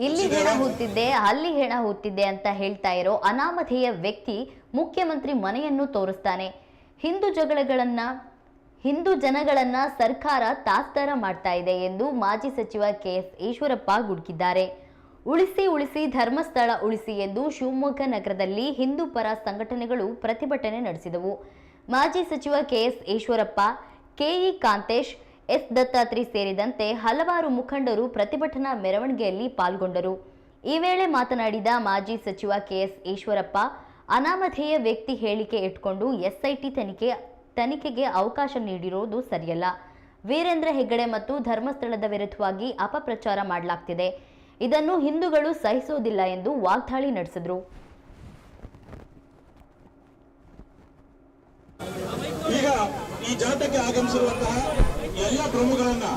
ಇಲ್ಲಿ ಹೆಣ ಹೂತಿದ್ದೆ ಅಲ್ಲಿ ಹೆಣ ಹೂತಿದ್ದೆ ಅಂತ ಹೇಳ್ತಾ ಇರೋ ಅನಾಮಧೇಯ ವ್ಯಕ್ತಿ ಮುಖ್ಯಮಂತ್ರಿ ಮನೆಯನ್ನು ತೋರಿಸ್ತಾನೆ. ಹಿಂದೂ ಜನಗಳನ್ನ ಸರ್ಕಾರ ತಾತ್ಸಾರ ಮಾಡ್ತಾ ಇದೆ ಎಂದು ಮಾಜಿ ಸಚಿವ ಕೆಎಸ್ ಈಶ್ವರಪ್ಪ ಗುಡುಗಿದ್ದಾರೆ. ಉಳಿಸಿ ಉಳಿಸಿ ಧರ್ಮಸ್ಥಳ ಉಳಿಸಿ ಎಂದು ಶಿವಮೊಗ್ಗ ನಗರದಲ್ಲಿ ಹಿಂದೂ ಪರ ಸಂಘಟನೆಗಳು ಪ್ರತಿಭಟನೆ ನಡೆಸಿದವು. ಮಾಜಿ ಸಚಿವ ಕೆಎಸ್ ಈಶ್ವರಪ್ಪ, ಕೆಇ ಕಾಂತೇಶ್, ಎಸ್ ದತ್ತಾತ್ರಿ ಸೇರಿದಂತೆ ಹಲವಾರು ಮುಖಂಡರು ಪ್ರತಿಭಟನಾ ಮೆರವಣಿಗೆಯಲ್ಲಿ ಪಾಲ್ಗೊಂಡರು. ಈ ವೇಳೆ ಮಾತನಾಡಿದ ಮಾಜಿ ಸಚಿವ ಕೆಎಸ್ ಈಶ್ವರಪ್ಪ, ಅನಾಮಧೇಯ ವ್ಯಕ್ತಿ ಹೇಳಿಕೆ ಇಟ್ಕೊಂಡು ಎಸ್ಐಟಿ ತನಿಖೆಗೆ ಅವಕಾಶ ನೀಡಿರುವುದು ಸರಿಯಲ್ಲ. ವೀರೇಂದ್ರ ಹೆಗ್ಗಡೆ ಮತ್ತು ಧರ್ಮಸ್ಥಳದ ವಿರುದ್ಧವಾಗಿ ಅಪಪ್ರಚಾರ ಮಾಡಲಾಗ್ತಿದೆ. ಇದನ್ನು ಹಿಂದೂಗಳು ಸಹಿಸೋದಿಲ್ಲ ಎಂದು ವಾಗ್ದಾಳಿ ನಡೆಸಿದರು. ಈಗ ಈ ಜಾಥಾಕ್ಕೆ ಆಗಮಿಸಿರುವಂತಹ ಎಲ್ಲ ಪ್ರಮುಖರನ್ನ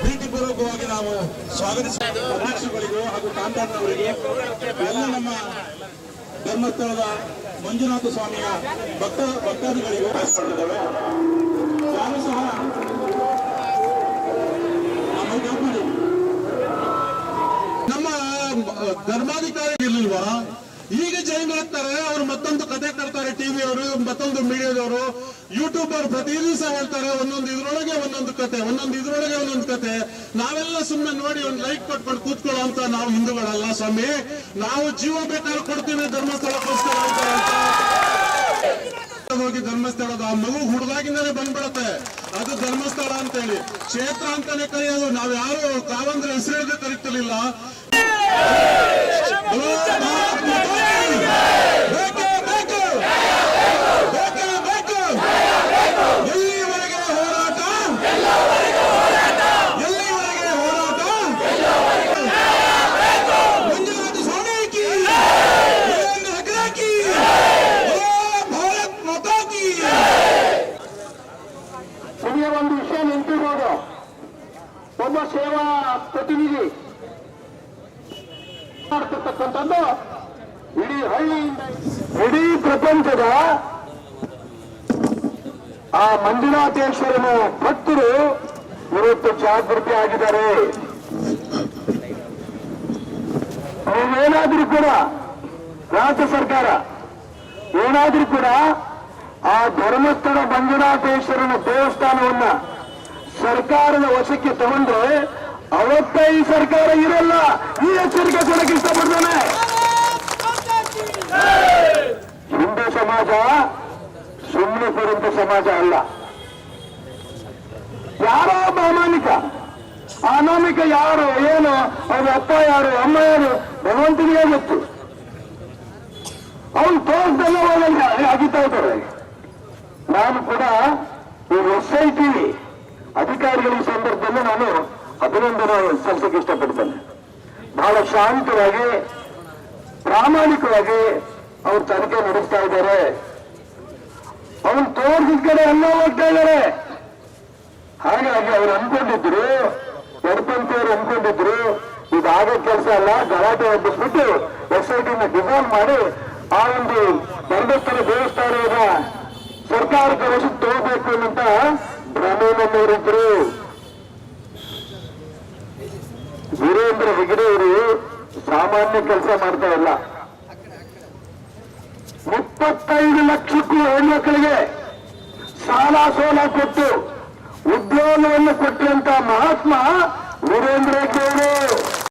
ಪ್ರೀತಿಪೂರ್ವಕವಾಗಿ ನಾವು ಸ್ವಾಗತಿಸಿಗಳಿಗೂ ಹಾಗೂ ಕಾಂತಾಣ್ಣವರಿಗೆ ಎಲ್ಲ ನಮ್ಮ ಧರ್ಮಸ್ಥಳದ ಮಂಜುನಾಥ ಸ್ವಾಮಿಯ ಭಕ್ತಾದಿಗಳಿಗೂ ಕಳಿಸ್ಕೊಂಡಿದ್ದೇವೆ. ಯಾರು ಸಹ ನಮ್ಮ ಧರ್ಮಾಧಿಕಾರಿ ಇರ್ಲಿಲ್ವಾ? ಈಗ ಜೈನ್ ಆಗ್ತಾರೆ, ಅವರು ಮತ್ತೊಂದು ಕತೆ ತರ್ತಾರೆ. ಟಿವಿ ಅವರು, ಮತ್ತೊಂದು ಮೀಡಿಯಾದವರು, ಯೂಟ್ಯೂಬರ್ ಪ್ರತಿ ದಿವಸ ಹೇಳ್ತಾರೆ ಒಂದೊಂದು ಇದ್ರೊಳಗೆ ಒಂದೊಂದು ಕತೆ, ಒಂದೊಂದು ಕತೆ. ನಾವೆಲ್ಲ ಸುಮ್ಮನೆ ನೋಡಿ ಒಂದು ಲೈಕ್ ಕೊಟ್ಕೊಂಡು ಕೂತ್ಕೊಳ್ಳೋ ಅಂತ ನಾವು ಹಿಂದೂಗಳಲ್ಲ ಸ್ವಾಮಿ. ನಾವು ಜೀವ ಬೇಕಾದ್ರೆ ಕೊಡ್ತೀವಿ ಧರ್ಮಸ್ಥಳಕ್ಕೋಸ್ಕರ ಅಂತ ಹೋಗಿ ಧರ್ಮಸ್ಥಳದ ಆ ಮಗು ಹುಡುಗಾಗಿಂದಲೇ ಬಂದ್ಬಿಡತ್ತೆ. ಅದು ಧರ್ಮಸ್ಥಳ ಅಂತ ಹೇಳಿ ಕ್ಷೇತ್ರ ಅಂತಾನೆ ಕರೆಯೋದು. ನಾವ್ ಯಾರು ಕಾವಂದ್ರೆ ಹೆಸರು ಕರೀತಿರ್ಲಿಲ್ಲ. ಎಲ್ಲಿವರೆಗೆ ಹೋರಾಟ, ಮಂಜುನಾಥ ಸ್ವಾಮಿ ಕಿ, ವೀರೇಂದ್ರ ಹೆಗ್ಗಡೆ ಕಿ, ಭಾರತ್ ಮಾತಾ ಕಿ. ಒಂದು ವಿಷಯ ನಿಂತಿರೋದು, ಒಬ್ಬ ಸೇವಾ ಪ್ರತಿನಿಧಿ ಮಾಡ್ತಿರ್ತಕ್ಕಂಥದ್ದು ಇಡೀ ಪ್ರಪಂಚದ ಆ ಮಂಜುನಾಥೇಶ್ವರನ ಭಕ್ತರು ಇವತ್ತು ಜಾಗೃತಿ ಆಗಿದ್ದಾರೆ. ನೀವೇನಾದ್ರೂ ಕೂಡ ರಾಜ್ಯ ಸರ್ಕಾರ ಏನಾದ್ರೂ ಕೂಡ ಆ ಧರ್ಮಸ್ಥಳ ಮಂಜುನಾಥೇಶ್ವರನ ದೇವಸ್ಥಾನವನ್ನ ಸರ್ಕಾರದ ವಶಕ್ಕೆ ತಗೊಂಡ್ರೆ ಅವತ್ತ ಈ ಸರ್ಕಾರ ಇರಲ್ಲ. ಈ ಎಚ್ಚರಿಕೆ ಕೊಡಕ್ಕೆ ಇಷ್ಟಪಡ್ತಾನೆ. ಹಿಂದೂ ಸಮಾಜ ಸುಮ್ಮನೆ ಕೊಡುವಂತ ಸಮಾಜ ಅಲ್ಲ. ಯಾರೋ ಒಬ್ಬ ಅನಾಮಿಕ ಯಾರು ಏನು, ಅವ್ರ ಅಪ್ಪ ಯಾರು, ಅಮ್ಮ ಯಾರು, ಭಗವಂತನಿಗೆ ಗೊತ್ತು. ಅವನು ತೋರಿಸ್ದೆಲ್ಲ ಹೋಗಲ್ಲ ಅಗಿತಾ ಇದ್ದಾರೆ. ನಾನು ಕೂಡ ಈ SIT ಅಧಿಕಾರಿಗಳ ಸಂದರ್ಭದಲ್ಲಿ ನಾನು ಅಭಿನಂದನೆ ಸಲ್ಲಿಸಕ್ಕೆ ಇಷ್ಟಪಡ್ತೇನೆ. ಬಹಳ ಶಾಂತವಾಗಿ ಪ್ರಾಮಾಣಿಕವಾಗಿ ಅವ್ರು ತನಿಖೆ ನಡೆಸ್ತಾ ಇದ್ದಾರೆ. ಅವ್ರು ತೋರಿಸಿದ ಕಡೆ ಎಲ್ಲ ಹೋಗ್ತಾ ಇದ್ದಾರೆ. ಹಾಗಾಗಿ ಅವ್ರು ಅನ್ಕೊಂಡಿದ್ರು, ಎಡಪಂಥಿಯವರು ಅನ್ಕೊಂಡಿದ್ರು ಇದಾಗೋ ಕೆಲಸ ಅಲ್ಲ, ಗಲಾಟೆ ಎಬ್ಬಿಸ್ಬಿಟ್ಟು SIT ಡಿಸೈನ್ ಮಾಡಿ ಆ ಒಂದು ಧರ್ಮಸ್ಥಳ ದೇವಸ್ಥಾನದ ಸರ್ಕಾರದ ವಶಕ್ಕೆ ತಗೋಬೇಕು ಅಂತ ಭ್ರಮೆಯಲ್ಲಿದ್ರು. ವೀರೇಂದ್ರ ಹೆಗ್ಗಡೆ ಅವರು ಸಾಮಾನ್ಯ ಕೆಲಸ ಮಾಡ್ತಾ ಇಲ್ಲ. 25 ಲಕ್ಷಕ್ಕೂ ಹೆಣ್ಮಕ್ಕಳಿಗೆ ಸಾಲ ಸೋಲ ಕೊಟ್ಟು ಉದ್ಯೋಗವನ್ನು ಕೊಟ್ಟಂತ ಮಹಾತ್ಮ ವೀರೇಂದ್ರ ಹೆಗ್ಗಡೆ.